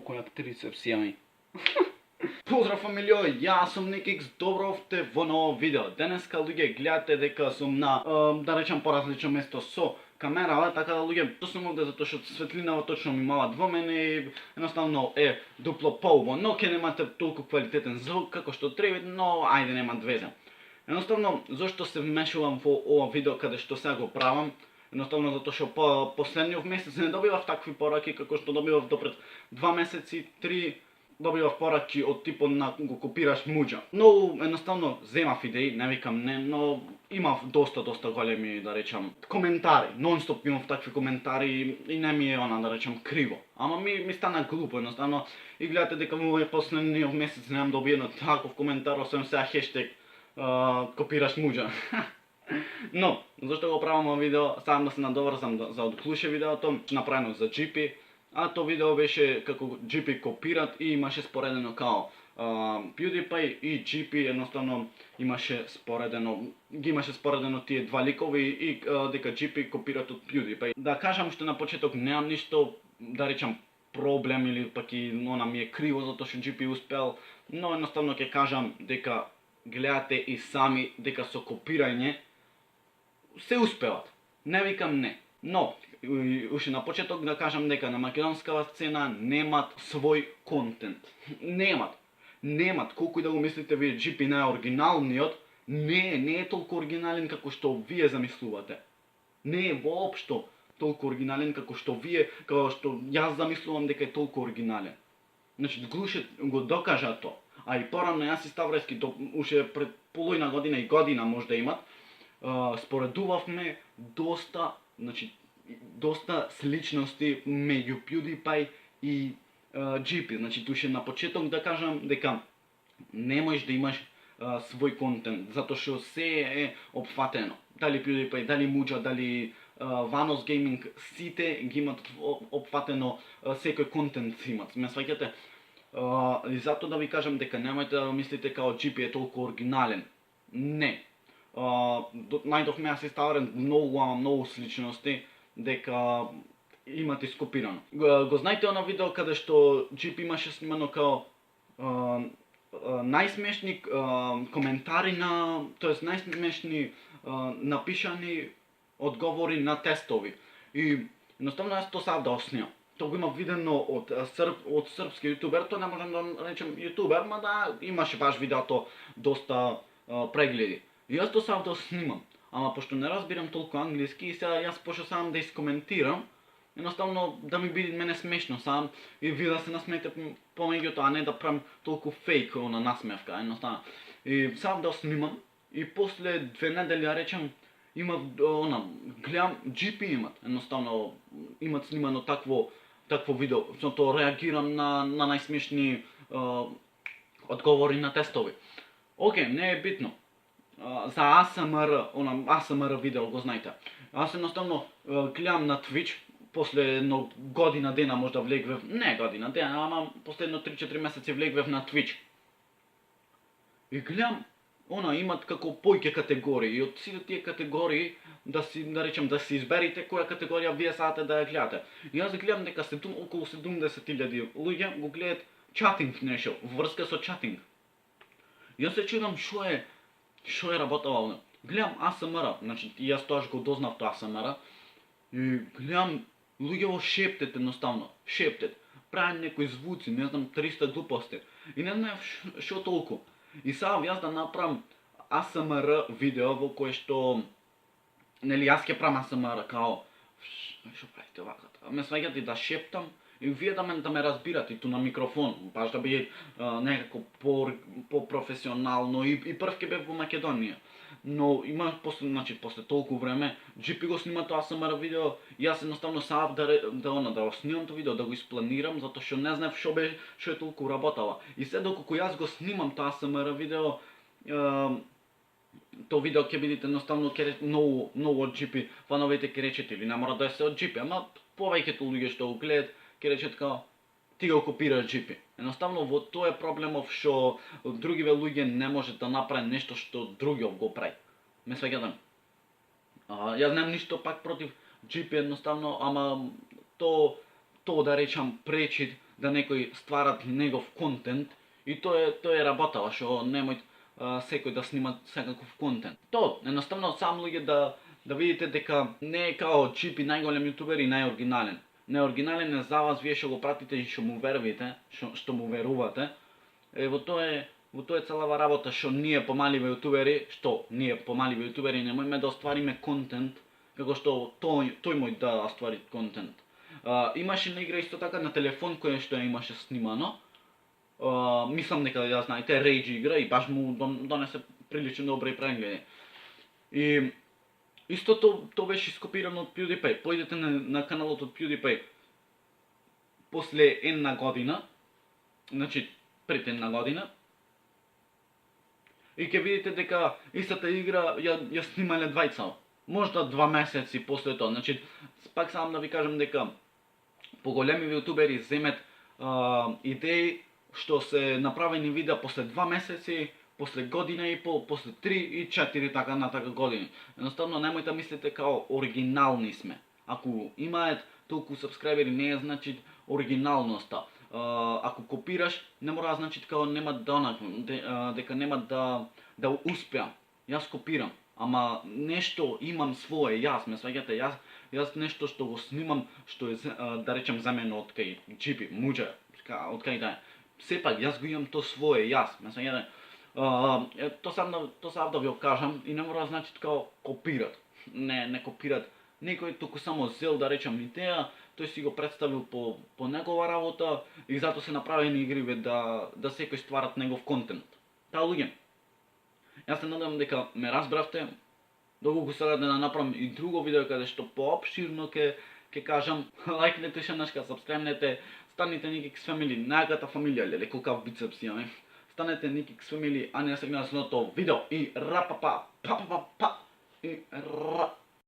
колко як трицепс имам. Поздрав фамилио, јас сум Никикс, добро овте во ново видео. Денеска луѓе гледате дека сум на, да речам, поразлично место со камера, така да луѓе, сум овде затоа што светлинава точно ми малат во мене и едноставно е дупло поубаво, но ќе немате толку квалитетен звук како што треба, но ајде нема везе. Едноставно, зошто се вмешувам во ова видео каде што сега го правам? Едноставно затоа што последниот месец не добивав такви пораки како што добивав допред 2 месеци, 3 добивав пораки од типот на го копираш муџа. Но едноставно земав идеи, не викам не, но имав доста големи, да речам, коментари. Нонстоп имав такви коментари и не ми е да речам криво. Ама ми стана глупо едноставно и гледате дека во овој последниот месец немам добиено таков коментар, освен сега хештег копираш муџа. Но, зашто го правам ова видео, сам да се надоврзам за од клуше видеото, направено за GP, а то видео беше како GP копират и имаше споредено као PewDiePie и GP, едноставно имаше споредено тие два ликови и дека GP копират од PewDiePie. Да кажам што на почеток немам ништо, да речам, проблем или пак и ми е криво затоа што GP успел, но едноставно ќе кажам дека гледате и сами дека со копирање се успеват. Не викам не. Но, уште на почеток да кажам дека на македонскава сцена немат свој контент. Немат. Колку и да го мислите вие, GP не е оригиналниот, не е толку оригинален како што вие замислувате. Не е воопшто толку оригинален како што јас замислувам дека е толку оригинален. Значи, Глушет го докажа тоа. А и порано јас и Ставрески, уште пред половина година и година можда имат, споредувавме доста сличности меѓу PewDiePie и GP. Значи, туше на почеток да кажам дека не можеш да имаш свој контент, затоа што се е опфатено. Дали PewDiePie, дали муџа, дали Vanos Gaming, сите ги имат опфатено, секој контент си имат. Ме сваќате? И затоа да ви кажам дека немајте да мислите као GP е толку оригинален. Не. Најдовме јас и Ставрен многу сличности дека имат ископирано. Го знаете она видео каде што GP имаше снимано као најсмешни коментари тоест најсмешни напишани одговори на тестови. И едноставно јас тоа сам да снимам. Тоа го имав видено од српски јутубер, тоа не можам да речем јутубер, ма да имаше баш видеото доста прегледи. И јас тоа сам да снимам, ама пошто не разбирам толку англиски и сега јас почнав сам да искоментирам, едноставно да ми биде мене смешно сам и вие да се насмеете помеѓу тоа, а не да правам толку фейк насмевка, едноставно. И сам да снимам и после 2 недели, да речем, имав гледам GP имат, едноставно имат снимано такво видео, тоа реагирам на најсмешни одговори на тестови. Океј, не е битно. За ASMR видео го знаете. Аз едноставно гледам на Twitch, после едно година дена можда влегвев, не година дена, ама после едно 3-4 месеци влегвев на Twitch. И гледам, имат како појќе категории и од сите тие категории да речем да си изберите која категорија вие сакате да ја гледате. И јас гледам дека околу 70.000 луѓе го гледаат чатинг нешто, врска со чатинг. Јас се чудам што е работава. Гледам ASMR, значи јас тоаш го дознав тоа ASMR и гледам луѓе во шептет едноставно, прават некои звуци, не знам 300 глупости. И не знам што толку. И сам јас да направам ASMR видео во кое што нели јас ќе правам ASMR као што правите вака, ме сваѓате да шептам и вие да ме разбирате ту на микрофон, баш да биде некако по-професионално и прв ќе бев во Македонија. Но има после толку време GP го снима тоа ASMR видео, јас едноставно сам да го снимам тоа видео, да го испланирам, затоа што не знаев што е толку работава. И се доколку јас го снимам тоа ASMR видео, тоа видео ќе видите едноставно многу од GP фановите ќе речете или не мора да се од GP, ама повеќето луѓе што го гледат ќе речат као ти го копираш GP. Едноставно во тоа е проблемов што другиве луѓе не можат да направат нешто што другиот го прави. Ме сваѓате? Јас немам ништо пак против GP едноставно, ама тоа да речам пречи да некој стварат негов контент и тоа е работа, што немој секој да снима секаков контент. Едноставно сам луѓе да видите дека не е као Чипи најголем јутубер и најоригинален. Неоригинален е за вас, вие што го пратите и што му вервите, што му верувате. Во тоа е целава работа што ние помаливи јутубери немојме да оствариме контент како што тој мој да оствари контент. Имаше една игра исто така на телефон која што имаше снимано. Мислам дека ја знаете, Rage игра и баш му донесе прилично добри прегледи. И исто тоа беше скопирано од PewDiePie. Појдете на каналот од PewDiePie после една година, значи пред една година, и ќе видите дека истата игра ја снимале двајца. Можда 2 месеци после тоа. Значи, пак сам да ви кажам дека поголеми јутубери земет идеи што се направени видеа после 2 месеци, после година и пол, после 3 и 4 така натака години. Едноставно немој да мислите као оригинални сме. Ако имаат толку сабскрајбери не е значи оригиналноста. Ако копираш, не мора да значи као нема дека нема да успеам. Јас копирам, ама нешто имам свое, јас, ме сваѓате, јас нешто што го снимам, што е да речем замено од кај Чипи, Муџа, од кај да е. Сепак јас го имам то свое, јас, ме сваѓате. Тоа сам да ви го кажам и не мора да значи као копират. Не копират. Некој туку само зел да речем идеја, тој си го представил по негова работа и затоа се направени игри да секој стварат негов контент. Луѓе, јас се надевам дека ме разбравте. Долго сега да направам и друго видео каде што поопширно ќе кажам, лајкнете шанашка, сабскрајбнете, станете Nikix Family, најаката фамилија, леле колкав бицепс имаме. Станете Nikix Family, а не сега на следното видео и рапапа, па и ра.